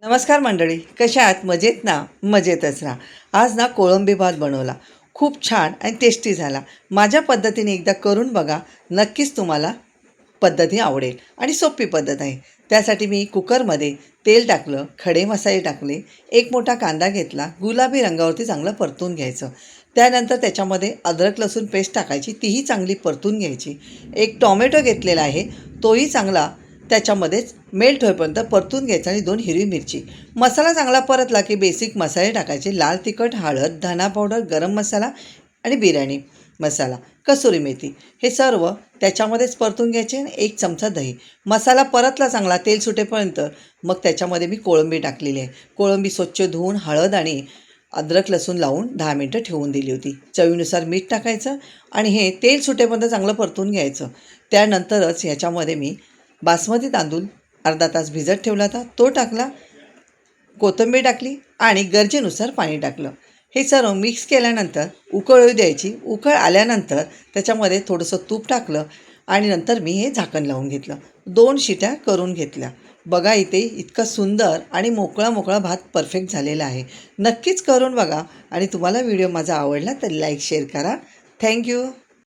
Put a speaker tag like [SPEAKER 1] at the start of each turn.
[SPEAKER 1] नमस्कार मंडळी, कशा आहात? मजेत ना? मजेतच राहा. आज ना कोळंबी भात बनवला. खूप छान आणि टेस्टी झाला. माझ्या पद्धतीने एकदा करून बघा. नक्कीच तुम्हाला पद्धती आवडेल आणि सोपी पद्धत आहे. त्यासाठी मी कुकरमध्ये तेल टाकलं, खडे मसाले टाकले, एक मोठा कांदा घेतला, गुलाबी रंगावरती चांगलं परतून घ्यायचं. त्यानंतर त्याच्यामध्ये अद्रक लसूण पेस्ट टाकायची, तीही चांगली परतून घ्यायची. एक टोमॅटो घेतलेला आहे, तोही चांगला त्याच्यामध्येच मेल्ट होईपर्यंत परतून घ्यायचा आणि 2 हिरवी मिरची. मसाला चांगला परतला की बेसिक मसाले टाकायचे. लाल तिखट, हळद, धना पावडर, गरम मसाला आणि बिर्याणी मसाला, कसुरी मेथी हे सर्व त्याच्यामध्येच परतून घ्यायचे आणि 1 चमचा दही. मसाला परतला चांगला तेल सुटेपर्यंत, मग त्याच्यामध्ये मी कोळंबी टाकलेली आहे. कोळंबी स्वच्छ धुवून हळद आणि अद्रक लसूण लावून 10 मिनटं ठेवून दिली होती. चवीनुसार मीठ टाकायचं आणि हे तेल सुटेपर्यंत चांगलं परतून घ्यायचं. त्यानंतरच ह्याच्यामध्ये मी बासमती तांदूळ अर्धा तास भिजत ठेवला होता, तो टाकला, कोथिंबीर टाकली आणि गरजेनुसार पाणी टाकलं. हे सर्व मिक्स केल्यानंतर उकळ येऊ द्यायची. उकळ आल्यानंतर त्याच्यामध्ये थोडंसं तूप टाकलं आणि नंतर मी हे झाकण लावून घेतलं. 2 शिट्या करून घेतल्या. बघा इथे इतका सुंदर आणि मोकळा मोकळा भात परफेक्ट झालेला आहे. नक्कीच करून बघा आणि तुम्हाला व्हिडिओ माझा आवडला तर लाईक शेअर करा. थँक्यू.